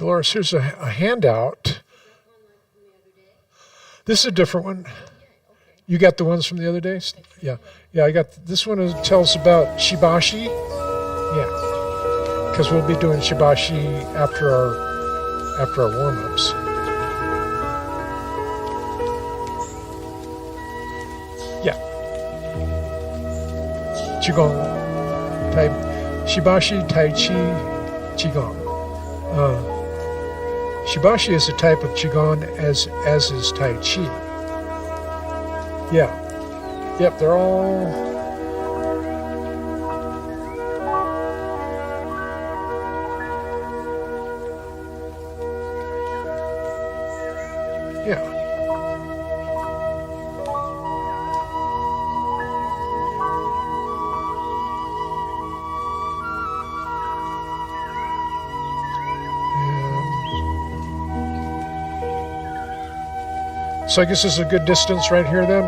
Dolores, here's a handout. This is a different one. You got the ones from the other days? Yeah. Yeah, I got this one. Tells about Shibashi. Yeah. Because we'll be doing Shibashi after our warm-ups. Yeah. QiGong type. Shibashi, Tai Chi, QiGong. Shibashi is a type of QiGong as is Tai Chi. Yeah. Yep, they're all... Yeah. So I guess this is a good distance right here then.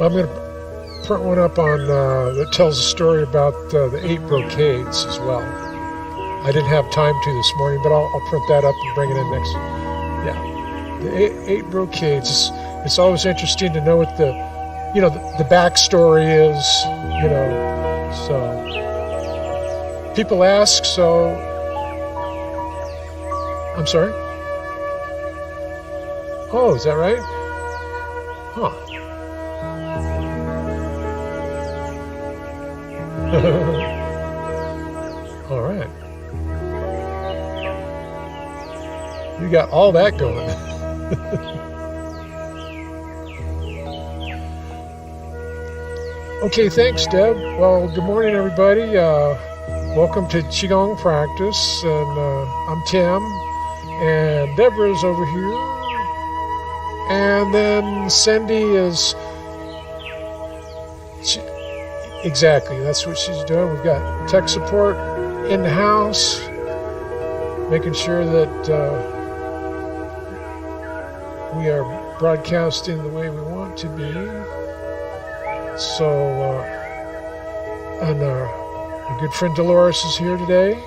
I'm going to print one up on that tells a story about the 8 brocades as well. I didn't have time to this morning, but I'll print that up and bring it in next. Yeah, the 8 brocades. It's always interesting to know what the backstory is. So people ask. So I'm sorry. Oh, is that right? Huh. All right. You got all that going. Okay, thanks, Deb. Well, good morning, everybody. Welcome to QiGong practice, and I'm Tim, and Deborah's over here, and then Cindy is. Exactly, that's what she's doing. We've got tech support in the house, making sure that we are broadcasting the way we want to be. So, and our good friend Dolores is here today.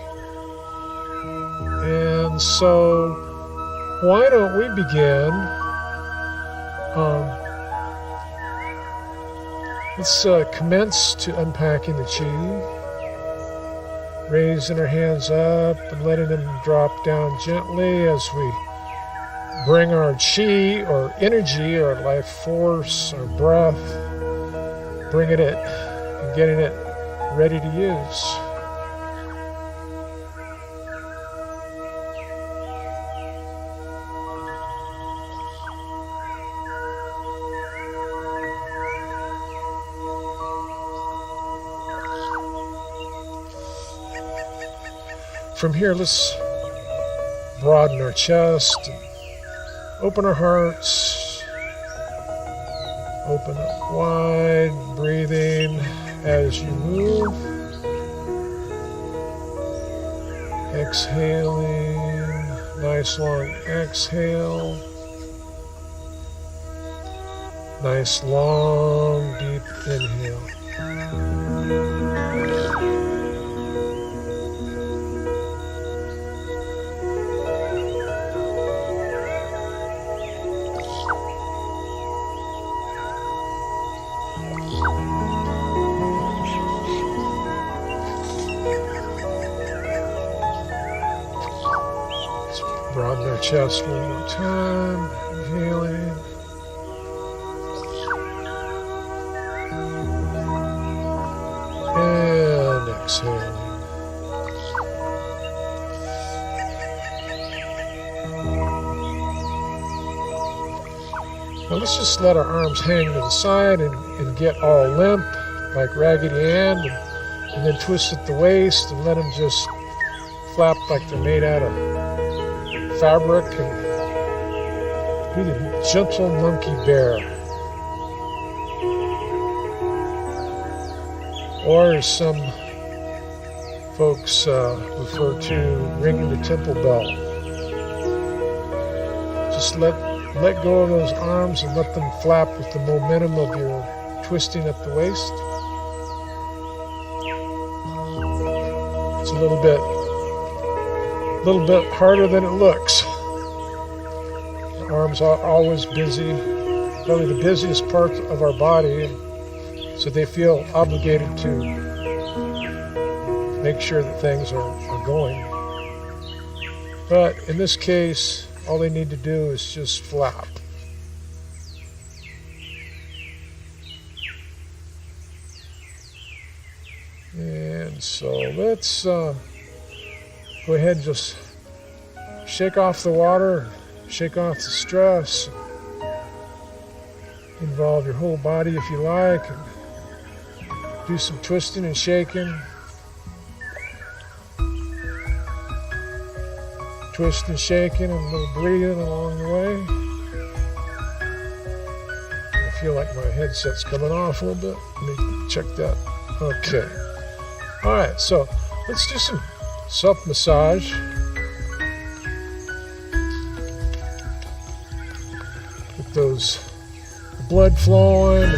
And so, why don't we begin? Let's commence to unpacking the Qi, raising our hands up and letting them drop down gently as we bring our Qi, or energy, or life force, or breath, bringing it and getting it ready to use. From here, let's broaden our chest, open our hearts, open up wide, breathing as you move, exhaling, nice long exhale, nice long deep inhale. Broaden our chest one more time, inhaling. And exhaling. Now let's just let our arms hang to the side and get all limp, like Raggedy Ann, and then twist at the waist and let them just flap like they're made out of fabric, and do the gentle monkey bear. Or as some folks refer to ringing the temple bell. Just let go of those arms and let them flap with the momentum of your twisting at the waist. It's a little bit harder than it looks. The arms are always busy, probably the busiest part of our body, so they feel obligated to make sure that things are going. But in this case, all they need to do is just flap. And so let's go ahead and just shake off the water, shake off the stress, involve your whole body if you like, and do some twisting and shaking. Twist and shaking and a little breathing along the way. I feel like my headset's coming off a little bit. Let me check that. Okay. All right, so let's do some self-massage. Get those blood flowing and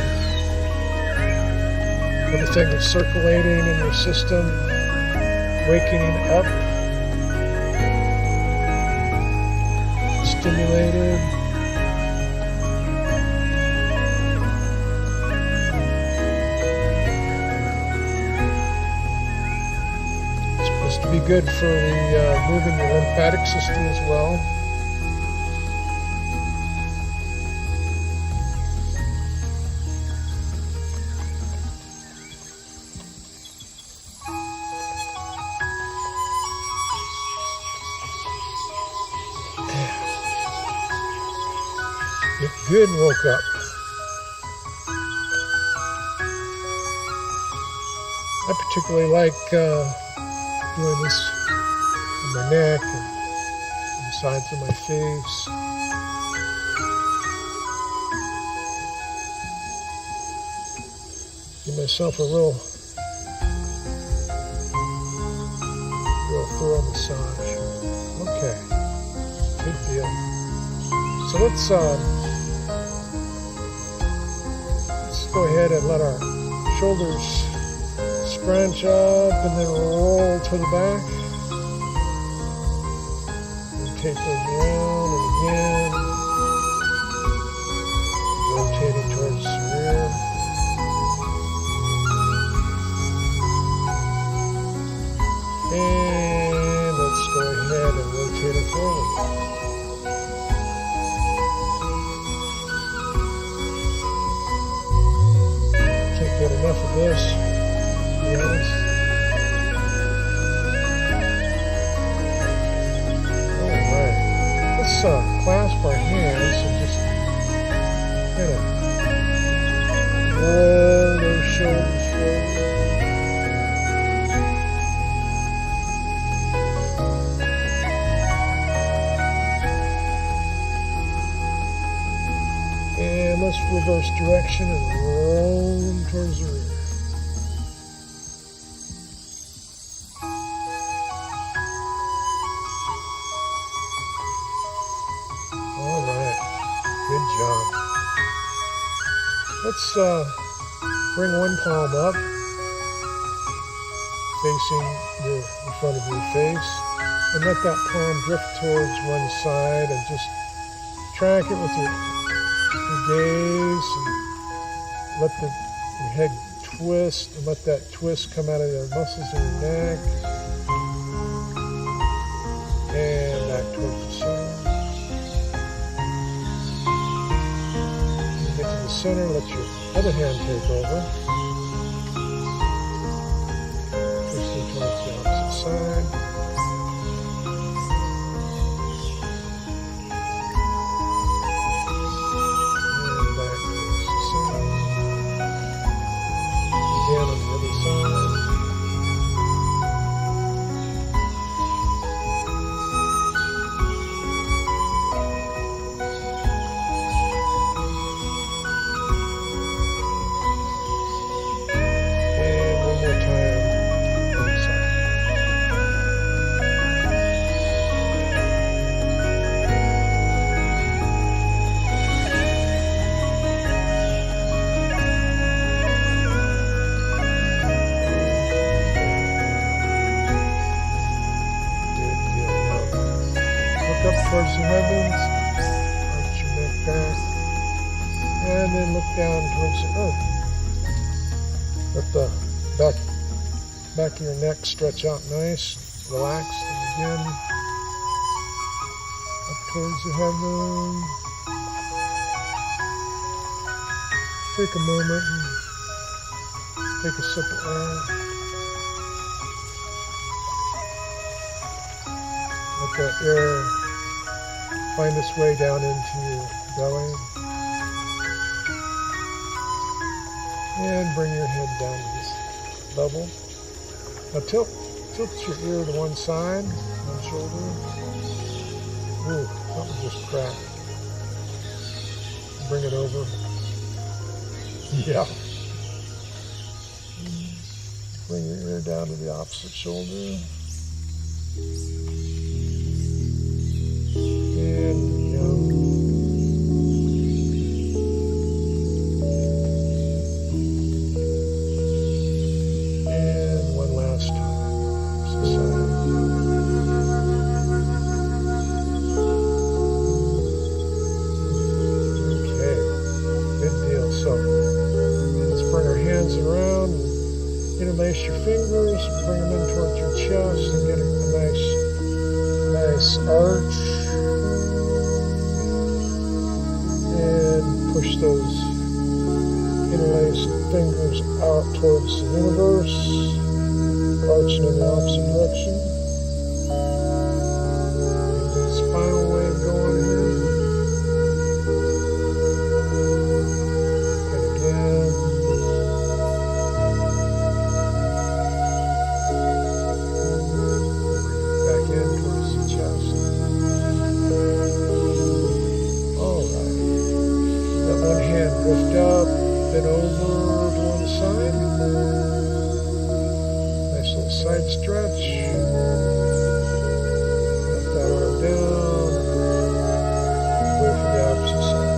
everything that's circulating in your system, waking up, stimulated. It's supposed to be good for the moving your lymphatic system as well. Get good and woke up. I particularly like doing this on my neck and on the sides of my face. Give myself a real thorough massage. Okay, good deal. So let's go ahead and let our shoulders scrunch up and then roll to the back. Rotate those around and again. Rotating towards the rear. And let's go ahead and rotate it forward. Get enough of this, to be honest. Alright, let's clasp our hands and just kind of roll those shoulders forward. And let's reverse direction and roll them towards the rear. All right, good job. Let's bring one palm up, facing the front of your face, and let that palm drift towards one side and just track it with your gaze, and let your head twist, and let that twist come out of the muscles in your neck, and back towards the center. When you get to the center, let your other hand take over, twisting towards the opposite side. Again on the other side. down towards the earth. Let the back of your neck stretch out nice, relax, and again, up towards the heaven. Take a moment and take a sip of air. Let that air find its way down into your belly. And bring your head down to this level. Now tilt your ear to one side, one shoulder. Ooh, something just cracked. Bring it over. Yeah. Bring your ear down to the opposite shoulder. And one last time. Okay, good deal. So let's bring our hands around and interlace your fingers, bring them in towards your chest and get a nice arch. And push those interlaced fingers out towards the universe, arching in the opposite direction. Get the spinal wave going here. And again. Bring it back in towards the chest. Alright. Let one hand drift up, then over to one side. Nice little side stretch. Let that arm down. Go for the opposite side.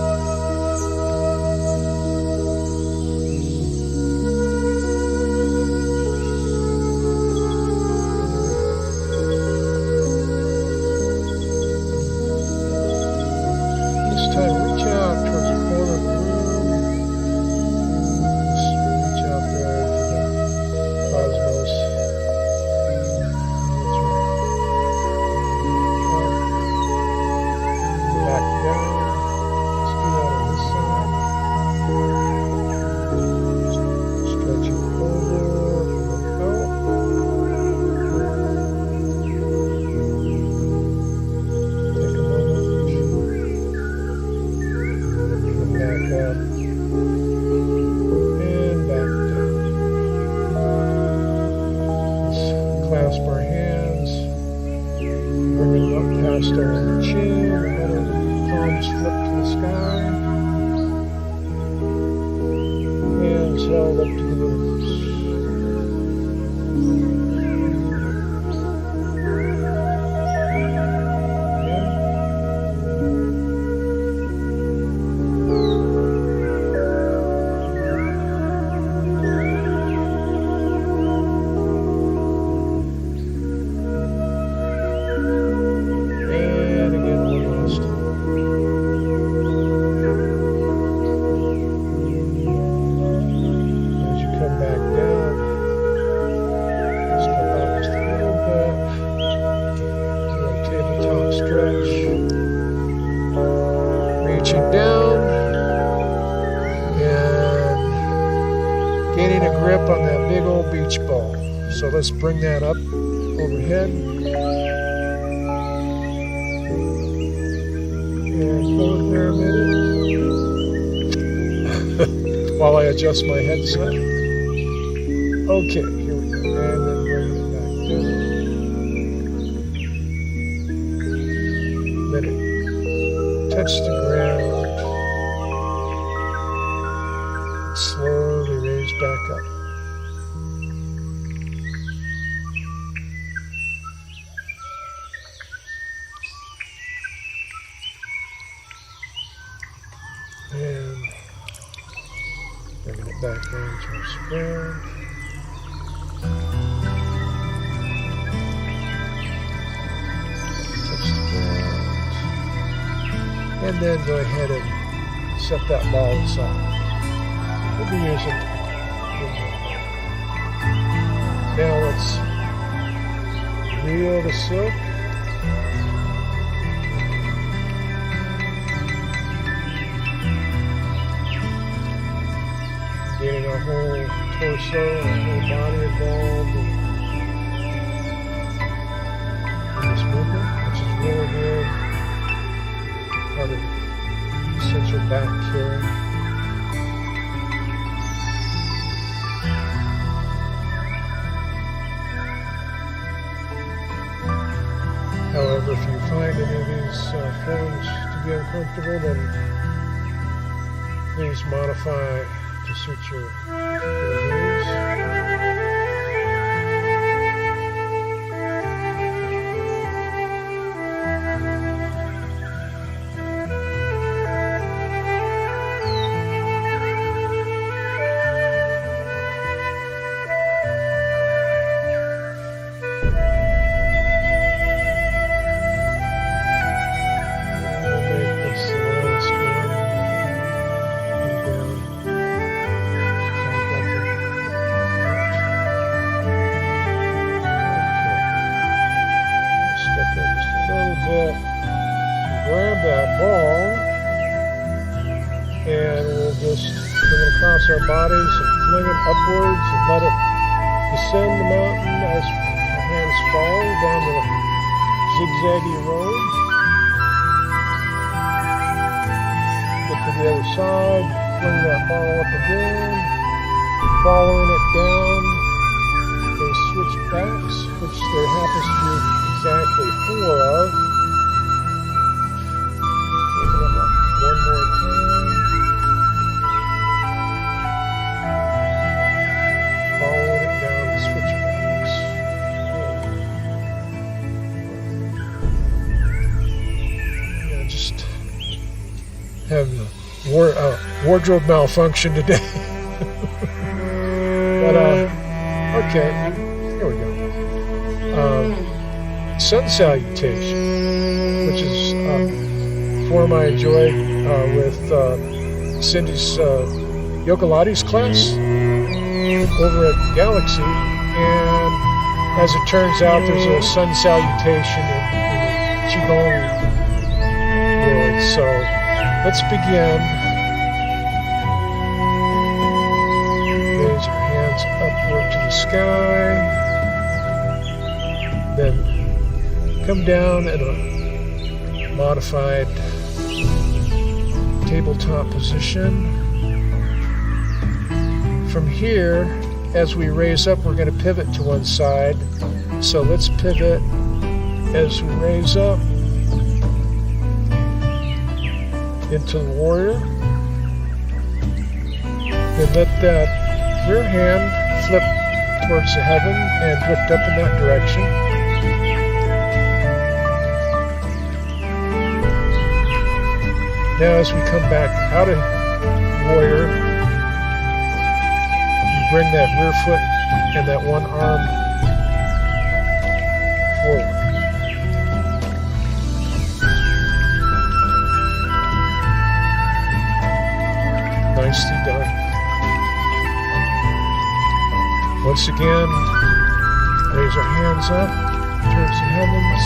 This time, reach out towards the corner of the room. Just reach out there to the cosmos. Back down. Let's do that on this side. Stretching over and out. Take a moment. Come back up. And back down. Let's clasp our hands. Bring them up past our chin. Let our palms flip to the sky. Hands held up to the universe. And again, one last time. As you come back down, step out just a little bit. Do a tabletop stretch. Reaching down and getting a grip on that big old beach ball. So let's bring that up overhead. And hold there a minute while I adjust my headset. Okay, here we go. And then bring it back down. Let it touch the ground. Slowly raise back up. And bringing it back down towards the ground. Touch the ground. And then go ahead and set that ball aside. We'll be using. Now let's reel the silk. Getting our whole torso, our whole body involved in this movement, which is really good. Part of essential back care. However, if you find any of these forms to be uncomfortable, then please modify to suit your needs. Grab that ball and we'll just bring it across our bodies and fling it upwards and let it descend the mountain as our hands fall down the zigzaggy road. Get to the other side, fling that ball up again, following it down. They switch backs, which there happens to be exactly 4 of. One more time. Following it down the switchbacks. Yeah, just have a wardrobe malfunction today. But, okay, here we go. Sun salutation, which is form I enjoyed with Cindy's Yoga Lattes class over at Galaxy, and as it turns out, there's a sun salutation in the QiGong world. So let's begin. Raise our hands upward to the sky, then come down in a modified tabletop position. From here, as we raise up, we're going to pivot to one side. So let's pivot as we raise up into the warrior. Then let that rear hand flip towards the heaven and drift up in that direction. Now as we come back out of warrior, you bring that rear foot and that one arm forward. Nicely done. Once again, raise our hands up towards the heavens.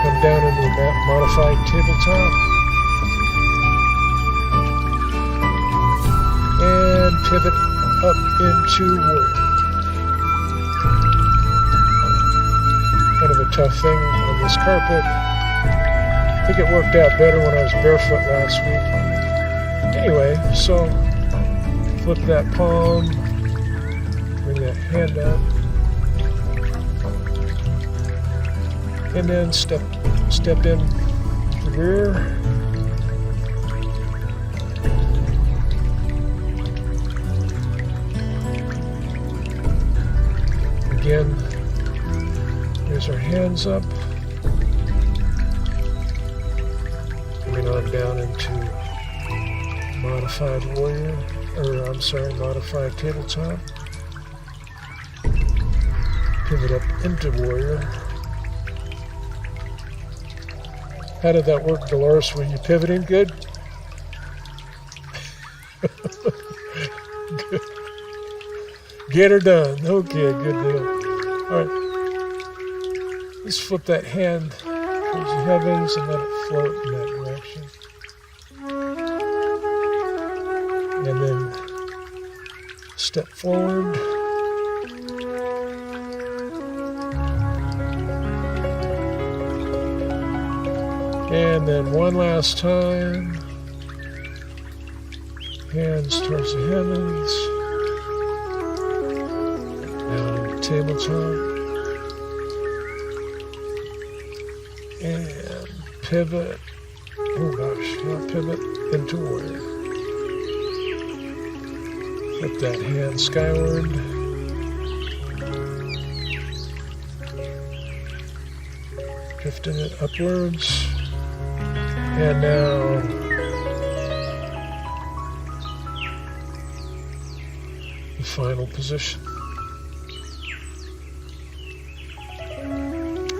Come down into the modified tabletop. And pivot up into warrior. Kind of a tough thing on this carpet. I think it worked out better when I was barefoot last week. Anyway, so flip that palm, bring that hand up, and then step in the rear. Again, raise our hands up, bring on down into modified warrior, modified tabletop. Pivot up into warrior. How did that work, Dolores? Were you pivoting good? Get her done. Okay, good deal. All right. Let's flip that hand towards the heavens and let it float in that direction. And then step forward. And then one last time. Hands towards the heavens. Down the tabletop. And pivot. Oh gosh, not pivot into warrior. Flip that hand skyward. Drifting it upwards. And now the final position.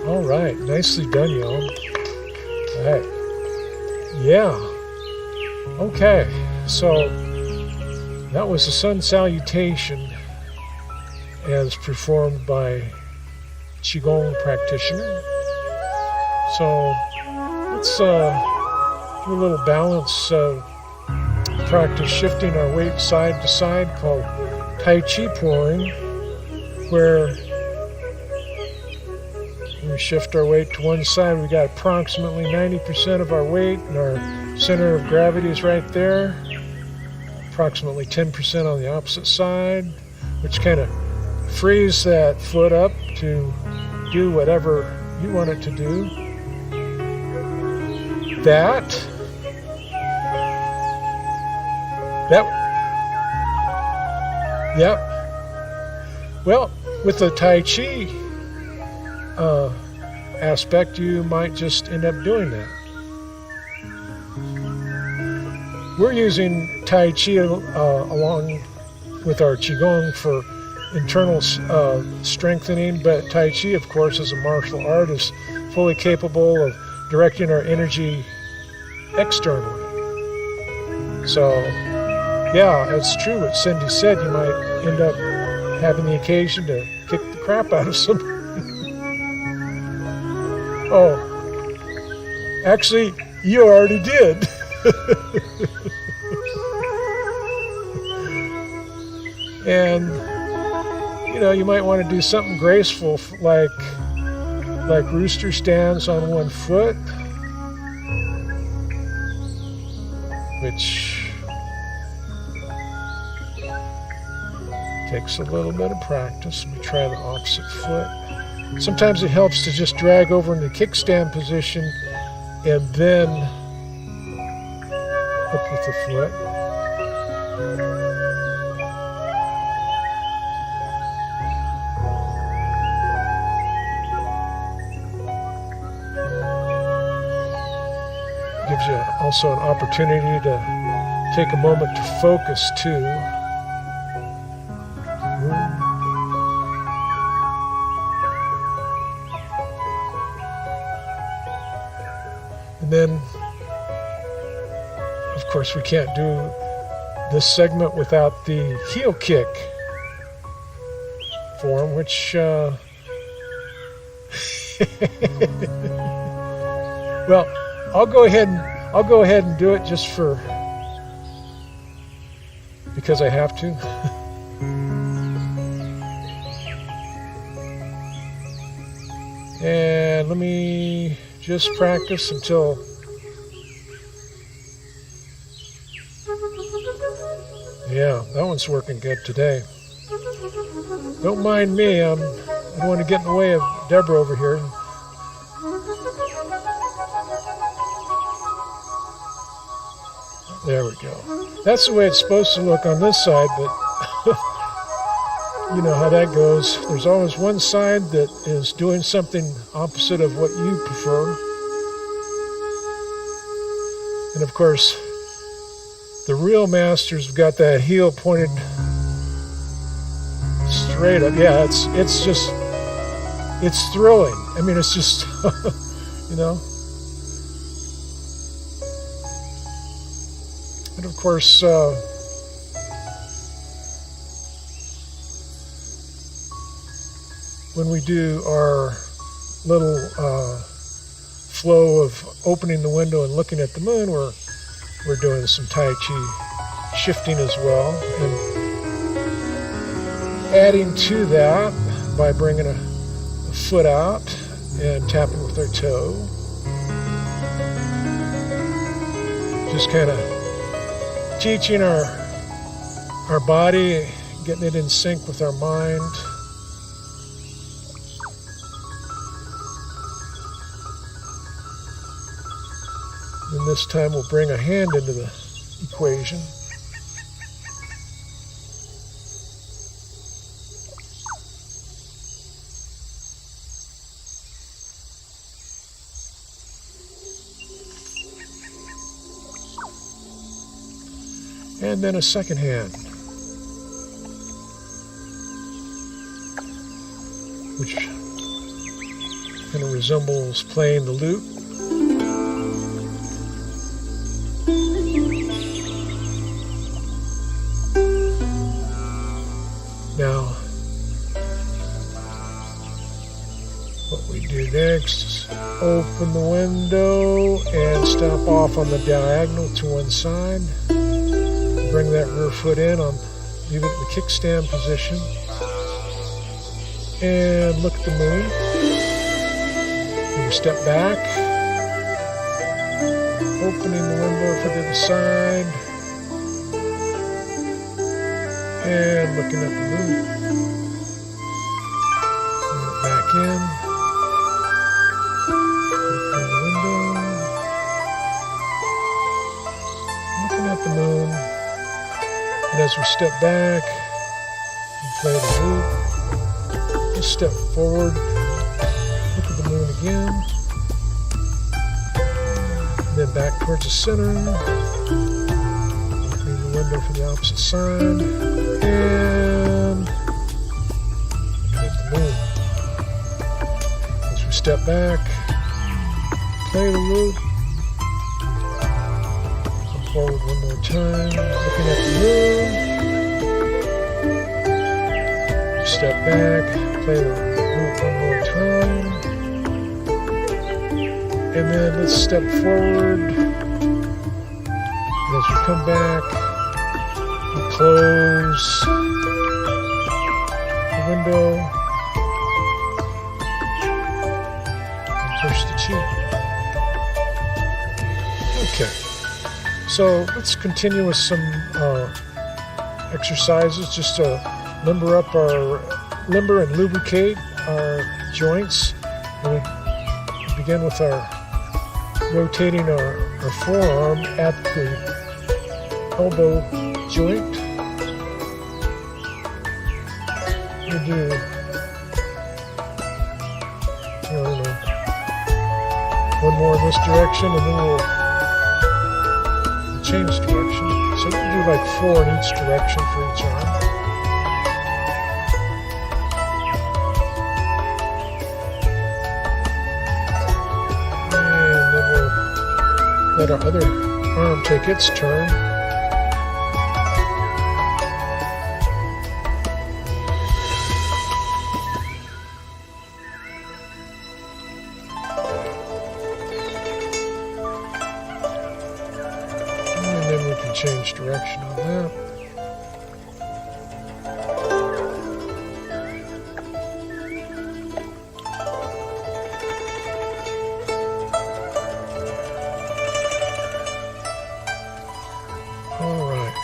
All right, nicely done, y'all. All right. Yeah. Okay, so that was the sun salutation as performed by QiGong practitioner. So let's do a little balance practice, shifting our weight side to side, called Tai Chi pouring, where we shift our weight to one side. We got approximately 90% of our weight, and our center of gravity is right there. Approximately 10% on the opposite side, which kind of frees that foot up to do whatever you want it to do. Yep. Well, with the Tai Chi aspect, you might just end up doing that. We're using Tai Chi along with our QiGong for internal strengthening, but Tai Chi, of course, as a martial art, is fully capable of directing our energy externally. So, yeah, it's true what Cindy said. You might end up having the occasion to kick the crap out of somebody. Oh, actually, you already did. And, you know, you might want to do something graceful like rooster stands on one foot, which takes a little bit of practice. Let me try the opposite foot. Sometimes it helps to just drag over in the kickstand position and then up with the foot. Gives you also an opportunity to take a moment to focus too. And then, of course, we can't do this segment without the heel kick form, which well, I'll go ahead and do it just because I have to. And let me just practice until yeah, that one's working good today. Don't mind me, I don't want to get in the way of Deborah over here. There we go. That's the way it's supposed to look on this side, but you know how that goes. There's always one side that is doing something opposite of what you prefer. And of course, the real masters have got that heel pointed straight up. Yeah, it's thrilling. I mean, it's just, you know. And of course, when we do our little flow of opening the window and looking at the moon, we're doing some Tai Chi shifting as well, and adding to that by bringing a foot out and tapping with our toe. Just kind of teaching our body, getting it in sync with our mind. And this time we'll bring a hand into the equation. And then a second hand, which kind of resembles playing the lute. Now, what we do next is open the window and stop off on the diagonal to one side. Bring that rear foot in, leave it in the kickstand position, and look at the moon. And we step back, opening the window for the other side, and looking at the moon. Bring it back in, opening the window, looking at the moon. And as we step back and play the loop, just step forward, look at the moon again, and then back towards the center, opening the window for the opposite side, and look at the moon. As we step back, play the loop, forward one more time, looking at the moon. Step back, play the loop one more time. And then let's step forward. And as we come back, we close the window and push the cheek. Okay. So let's continue with some exercises just to limber and lubricate our joints. And we begin with rotating our forearm at the elbow joint. We do, one more in this direction, and then we'll change direction. So we can do like 4 in each direction for each arm. And then we'll let our other arm take its turn. Change direction on that. All right,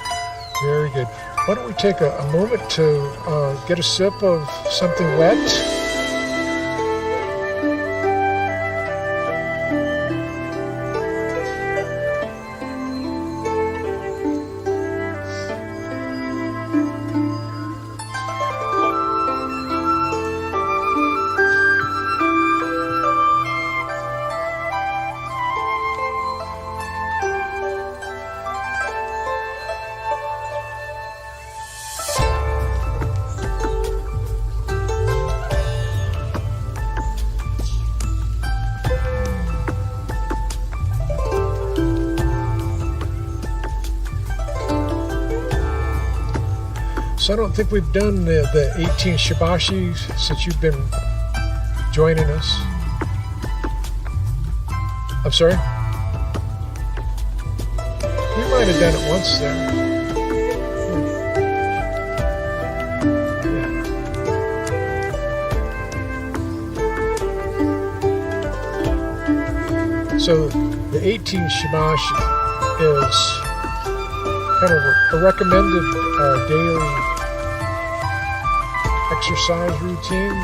very good. Why don't we take a moment to get a sip of something wet? So I don't think we've done the 18 shibashi since you've been joining us. I'm sorry? We might have done it once there. Yeah. So the 18 shibashi is kind of a recommended daily exercise routine,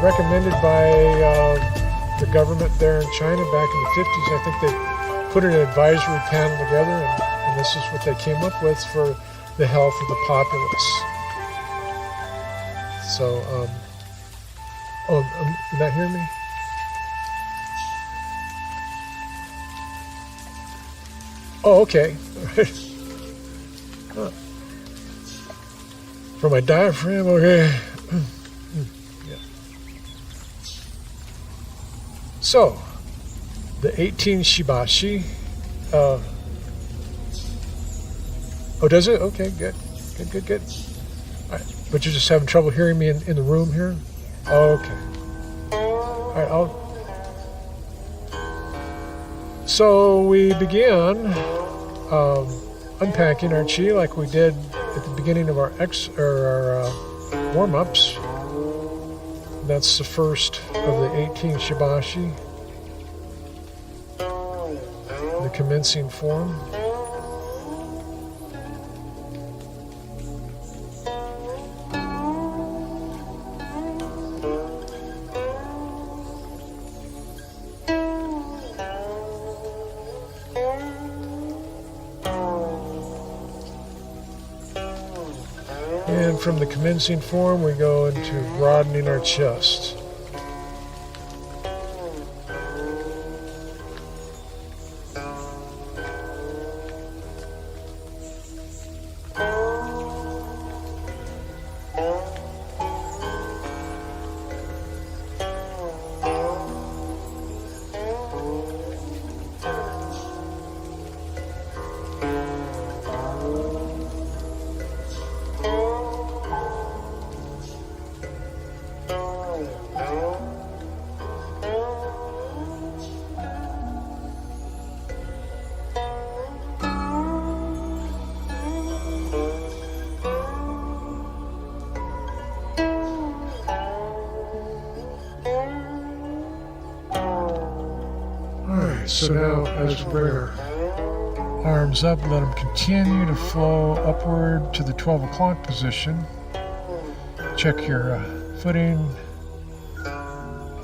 recommended by the government there in China back in the 50s. I think they put an advisory panel together, and this is what they came up with for the health of the populace. So, did that hear me? Oh, okay. For my diaphragm, okay. Yeah. So, the 18 shibashi. Oh, does it? Okay, good. Good. All right. But you're just having trouble hearing me in the room here? Okay. All right, So we began unpacking our chi like we did at the beginning of our warm-ups. That's the first of the 18 shibashi, the commencing form. And from the commencing form, we go into broadening our chest. So now, as we bring our arms up, let them continue to flow upward to the 12 o'clock position. Check your footing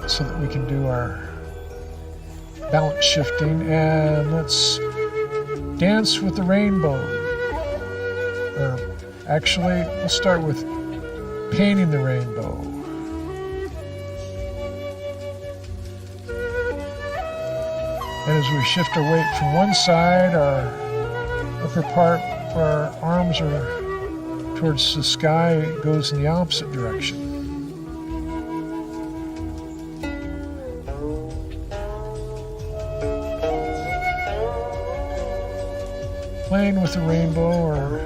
so that we can do our balance shifting. And let's dance with the rainbow. Actually, we'll start with painting the rainbow. And as we shift our weight from one side, our upper part where our arms are towards the sky goes in the opposite direction. Playing with the rainbow or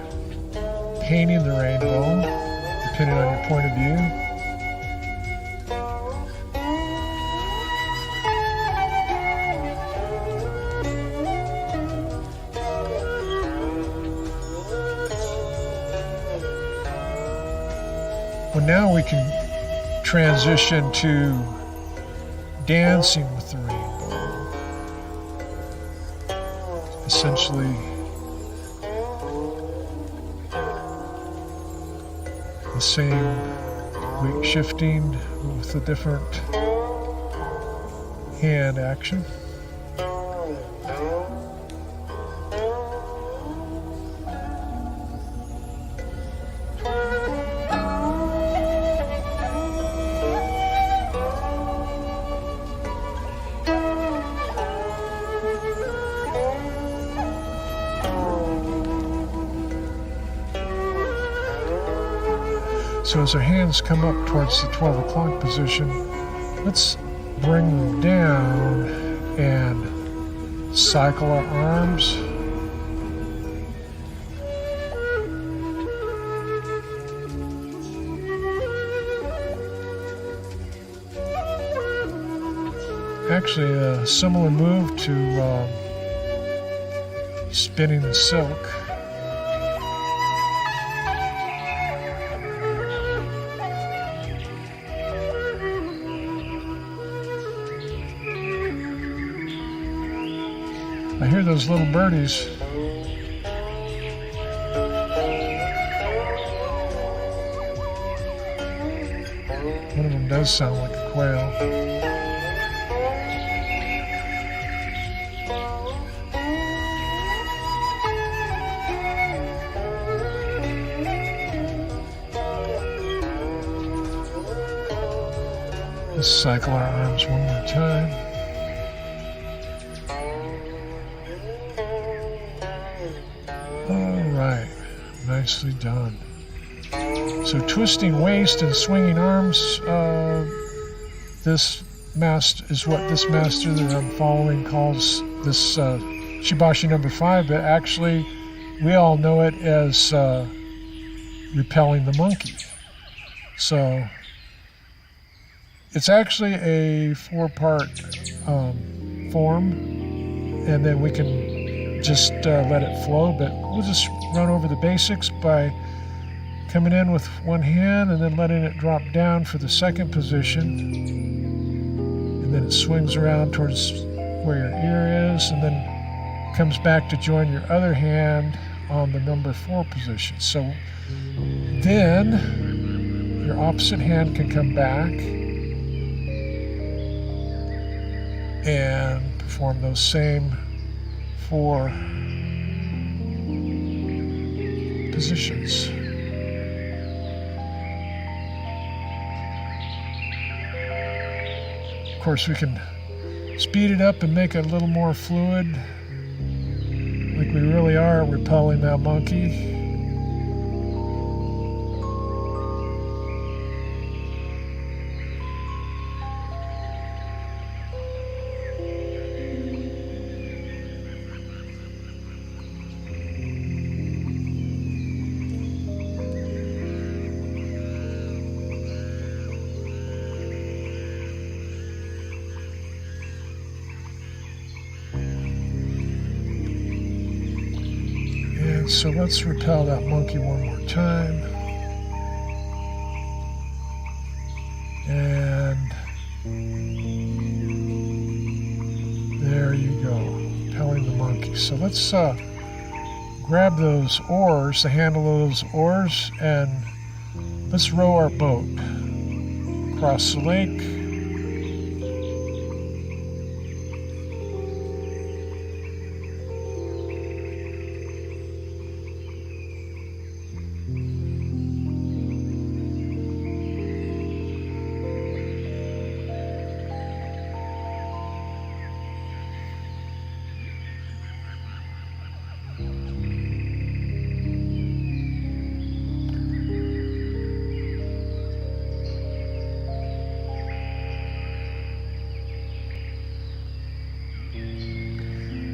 painting the rainbow, depending on your point of view. Well, now we can transition to dancing with the rainbow. Essentially, the same weight shifting with a different hand action. So as our hands come up towards the 12 o'clock position, let's bring them down and cycle our arms. Actually, a similar move to spinning the silk. I hear those little birdies. One of them does sound like a quail. Let's cycle our arms one more time. All right, nicely done. So twisting waist and swinging arms, this is what this master that I'm following calls this Shibashi number 5, but actually we all know it as repelling the monkey. So it's actually a 4-part form, and then we can just let it flow, but we'll just run over the basics by coming in with one hand and then letting it drop down for the second position, and then it swings around towards where your ear is, and then comes back to join your other hand on the number 4 position. So then your opposite hand can come back and perform those same 4 positions. Of course, we can speed it up and make it a little more fluid, like we really are repelling that monkey. So let's repel that monkey one more time. And there you go, repelling the monkey. So let's grab those oars, the handle of those oars, and let's row our boat across the lake.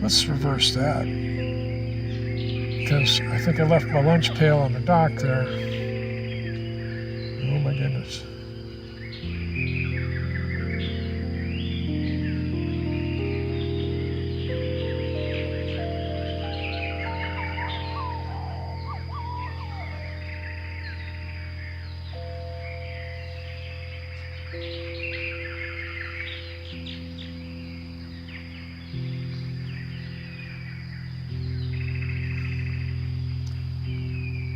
Let's reverse that, because I think I left my lunch pail on the dock there. Oh my goodness.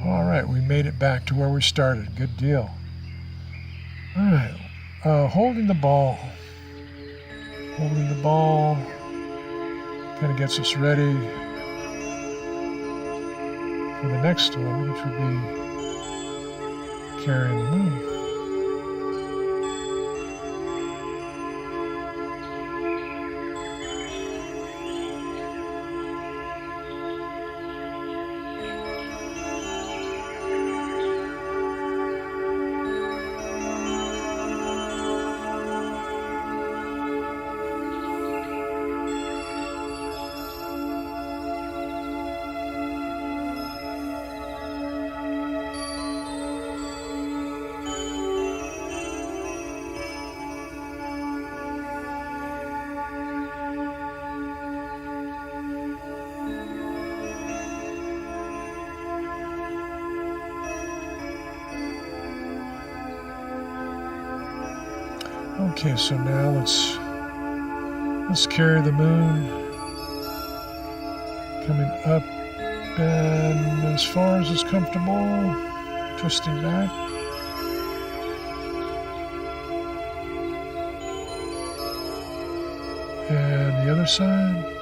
All right, we made it back to where we started. Good deal. All right, holding the ball. Holding the ball kind of gets us ready for the next one, which would be carrying the moon. Okay, so now let's carry the moon coming up and as far as it's comfortable, twisting back. And the other side.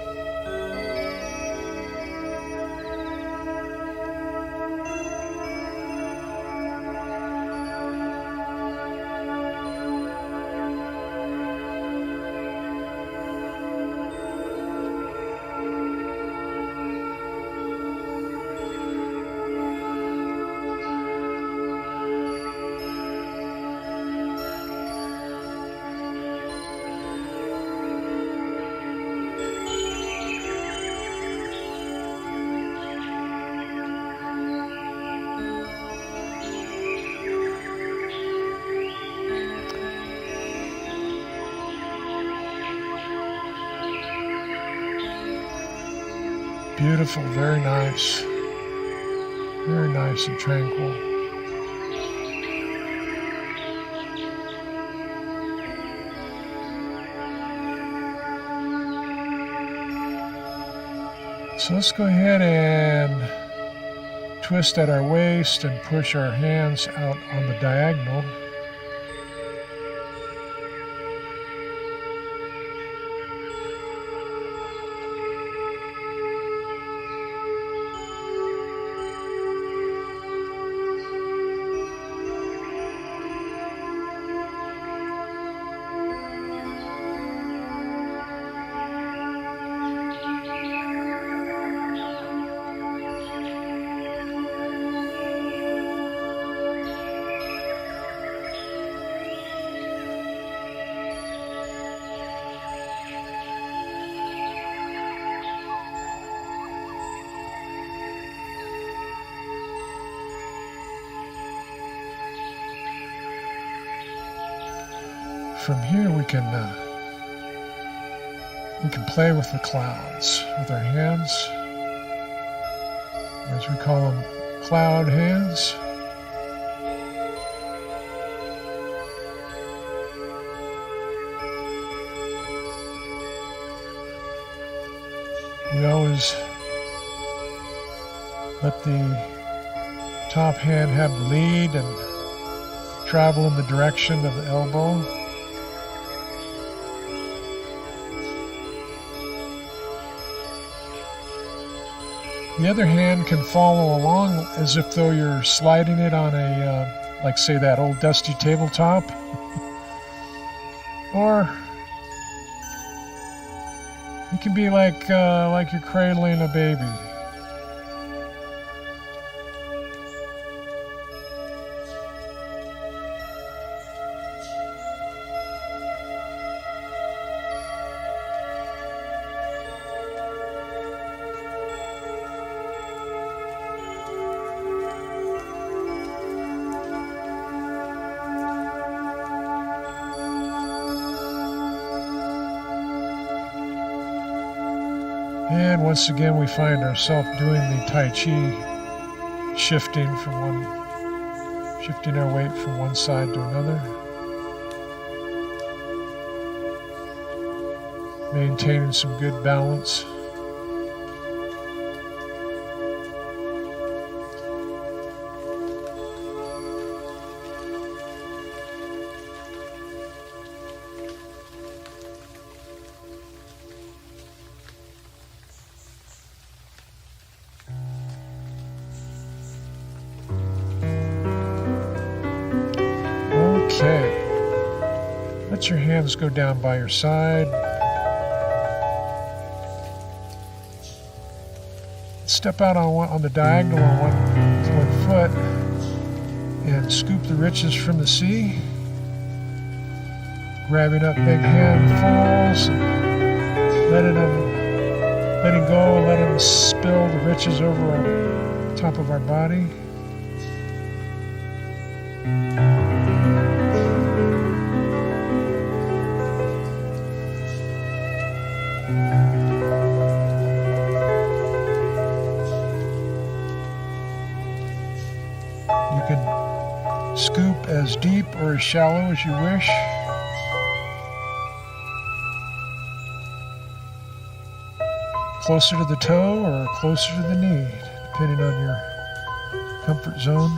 Beautiful, very nice and tranquil. So let's go ahead and twist at our waist and push our hands out on the diagonal. From here we can play with the clouds with our hands, as we call them, cloud hands. We always let the top hand have the lead and travel in the direction of the elbow. The other hand can follow along as if though you're sliding it on a, like say that old dusty tabletop. Or it can be like you're cradling a baby. And once again, we find ourselves doing the Tai Chi, shifting our weight from one side to another, maintaining some good balance. Okay, let your hands go down by your side. Step out on the diagonal on one foot and scoop the riches from the sea, grabbing up big handfuls, letting go and letting them spill the riches over our top of our body. You can scoop as deep or as shallow as you wish. closer to the toe or closer to the knee, depending on your comfort zone.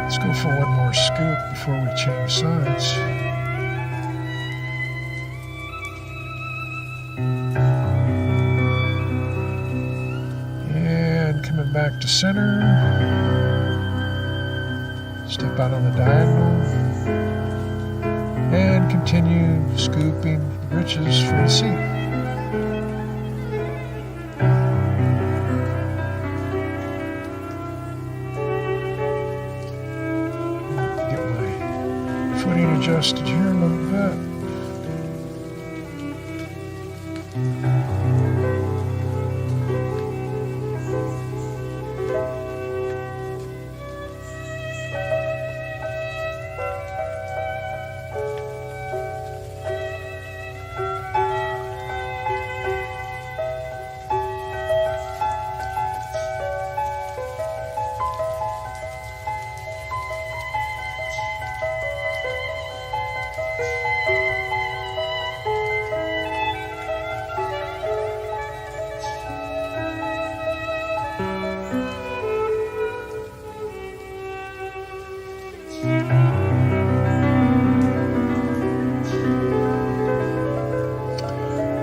Let's go for one more scoop before we change sides. And coming back to center. Step out on the diagonal. And continue scooping britches from the seat. Footing adjusted here a little bit.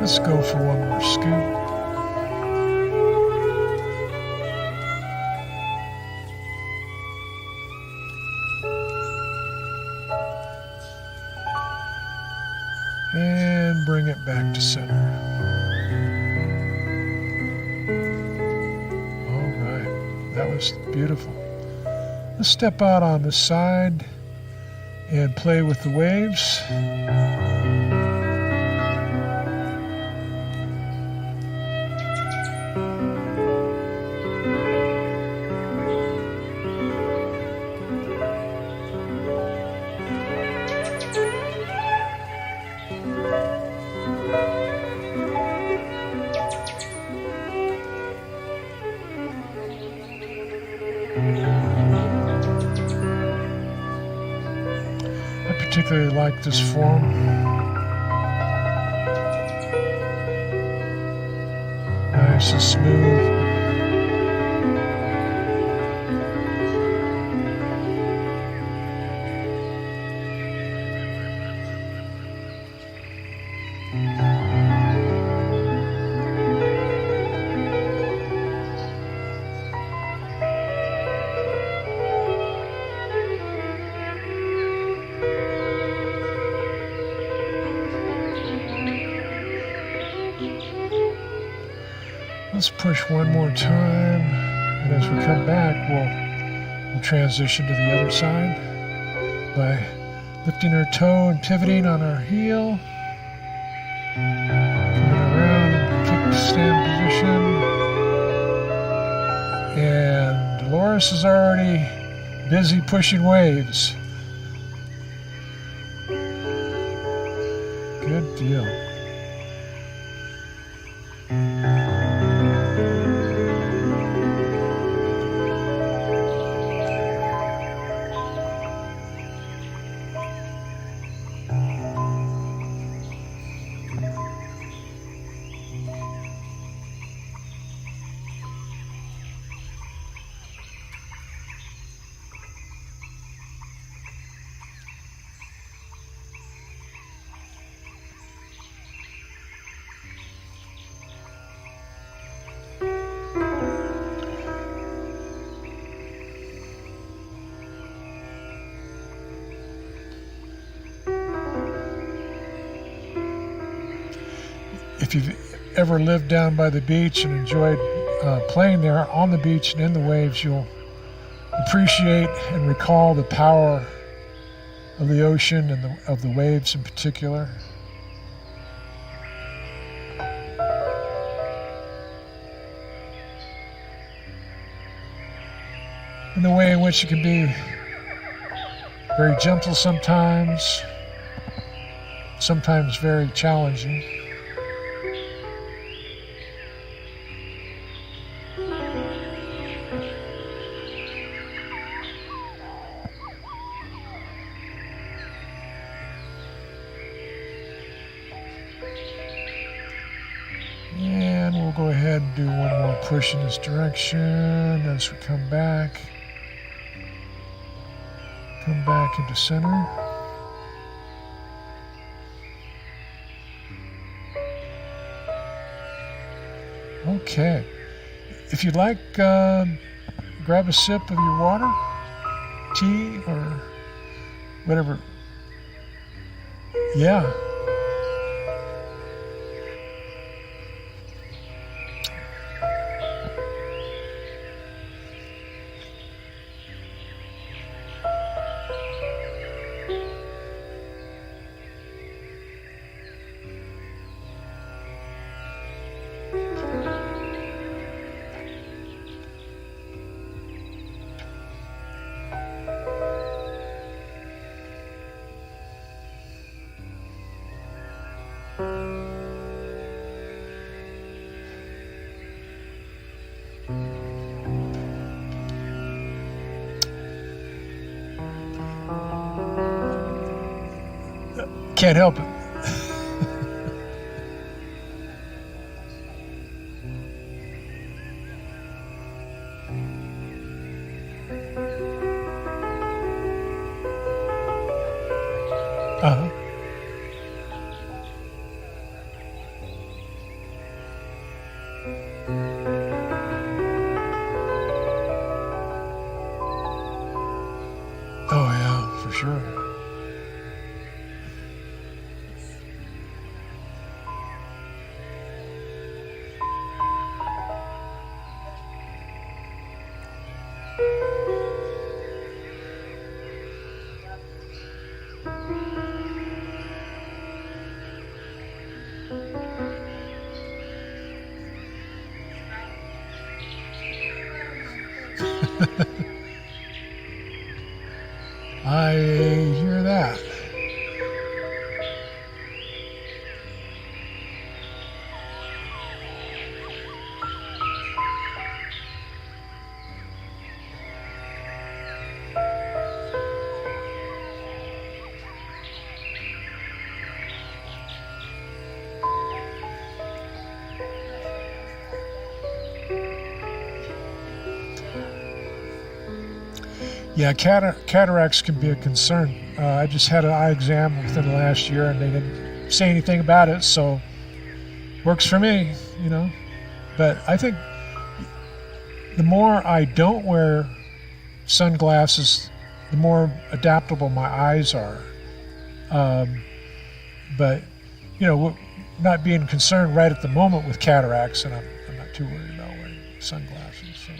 Let's go for one more scoop. And bring it back to center. All right, that was beautiful. Let's step out on the side and play with the waves. I particularly like this form. Nice and smooth. Let's push one more time, and as we come back, we'll transition to the other side by lifting our toe and pivoting on our heel, coming around in kickstand position, and Dolores is already busy pushing waves. Good deal. If you've ever lived down by the beach and enjoyed playing there on the beach and in the waves, you'll appreciate and recall the power of the ocean and of the waves in particular. And the way in which it can be Very gentle sometimes very challenging. And we'll go ahead and do one more push in this direction as we come back. Come back into center. Okay. If you'd like, grab a sip of your water, tea, or whatever. Yeah. Can't help it. Uh-huh. Oh yeah, for sure. I hear that. Yeah, cataracts can be a concern. I just had an eye exam within the last year, and they didn't say anything about it, so works for me, you know. But I think the more I don't wear sunglasses, the more adaptable my eyes are. But you know, not being concerned right at the moment with cataracts, and I'm not too worried about wearing sunglasses. So.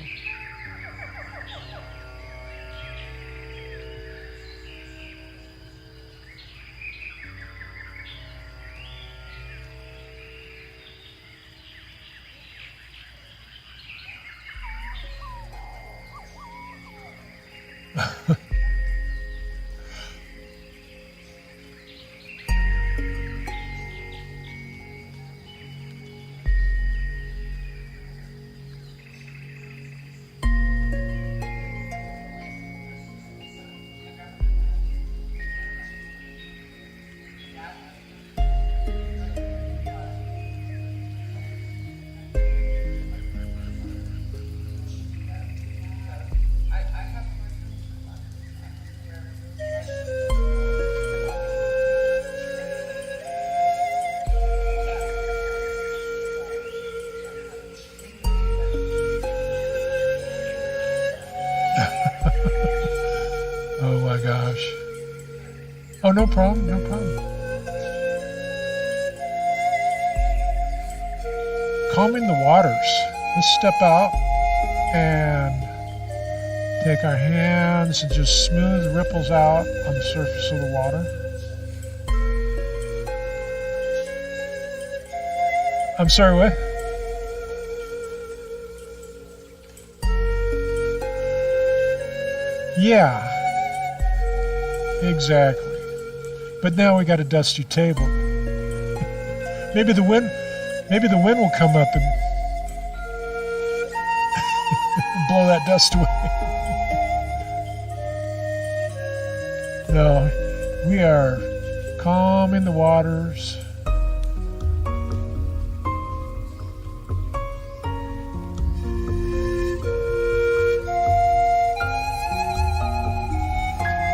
Oh my gosh. Oh, no problem, no problem. Calming the waters. Let's step out and take our hands and just smooth the ripples out on the surface of the water. I'm sorry, what? Yeah. Exactly. But now we got a dusty table. Maybe the wind will come up and blow that dust away. No, we are calm in the waters.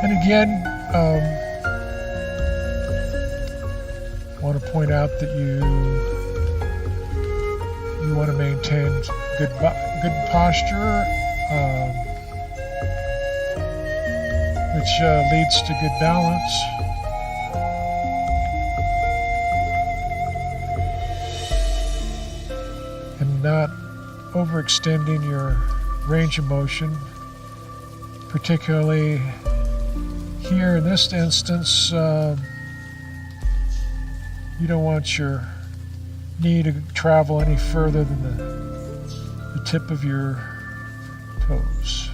And again, I want to point out that you want to maintain good posture, which leads to good balance. And not overextending your range of motion, particularly here in this instance. You don't want your knee to travel any further than the tip of your toes.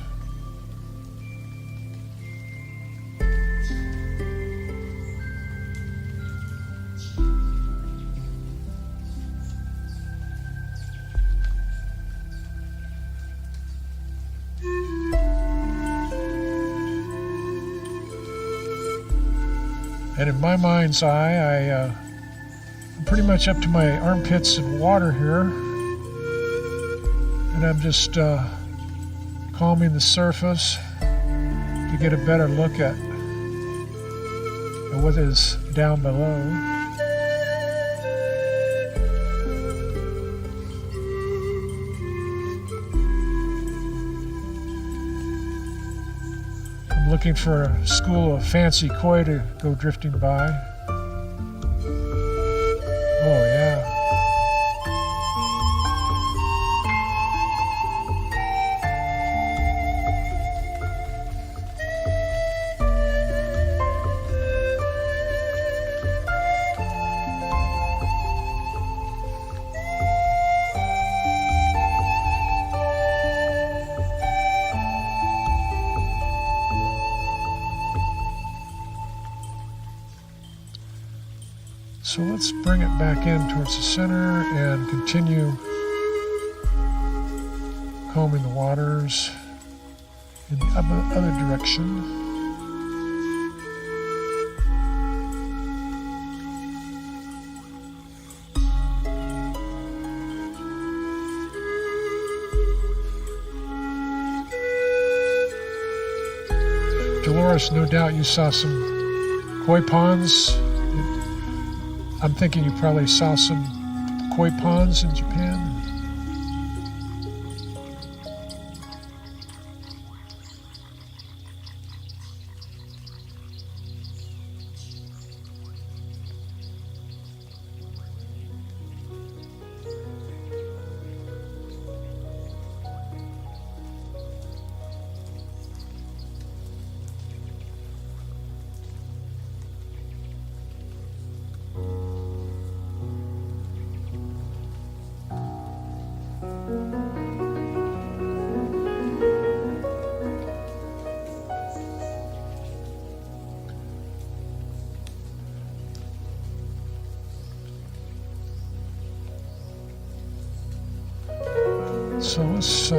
And in my mind's eye, I'm pretty much up to my armpits in water here. And I'm just calming the surface to get a better look at what is down below. Looking for a school of fancy koi to go drifting by. Oh yeah. So let's bring it back in towards the center and continue combing the waters in the other direction. Dolores, no doubt you saw some koi ponds. I'm thinking you probably saw some koi ponds in Japan. So let's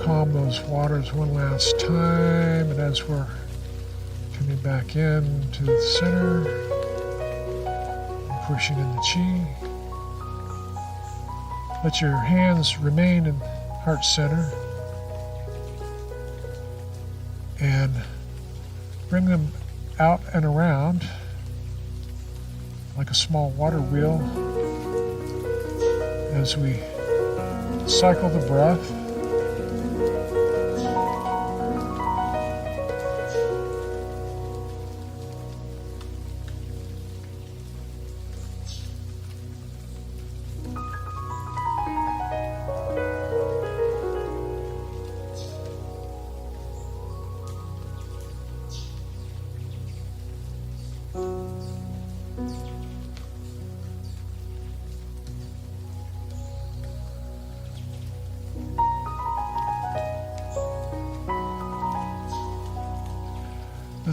calm those waters one last time, and as we're coming back in to the center, and pushing in the chi, let your hands remain in heart center and bring them out and around like a small water wheel as we cycle the breath.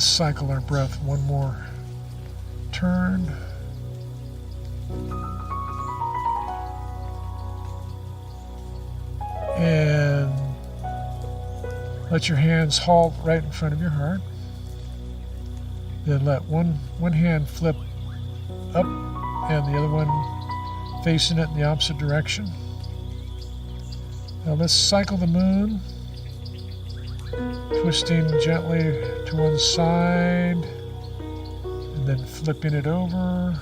Let's cycle our breath one more turn. And let your hands halt right in front of your heart. Then let one hand flip up and the other one facing it in the opposite direction. Now let's cycle the moon, twisting gently to one side and then flipping it over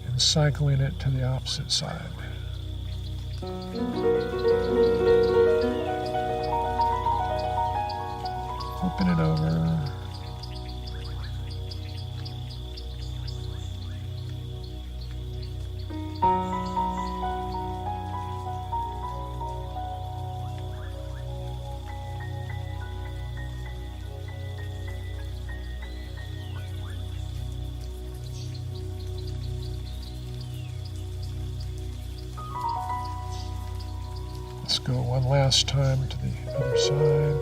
and cycling it to the opposite side. Flipping it over. Let's go one last time to the other side.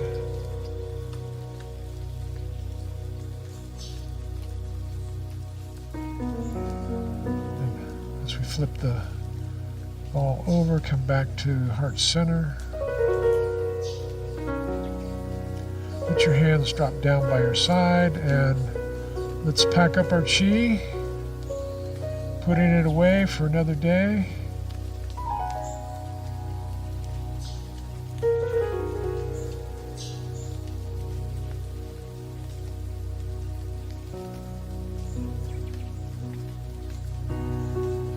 And as we flip the ball over, come back to heart center. Let your hands drop down by your side and let's pack up our chi, putting it away for another day.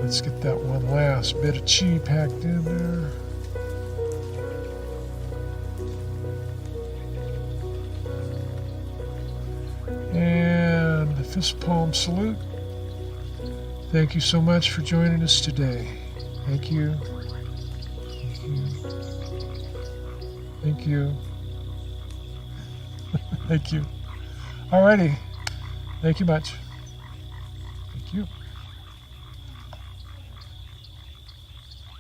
Let's get that one last bit of chi packed in there. And the fist palm salute. Thank you so much for joining us today. Thank you. Thank you. Thank you. Thank you. Alrighty. Thank you much. Thank you.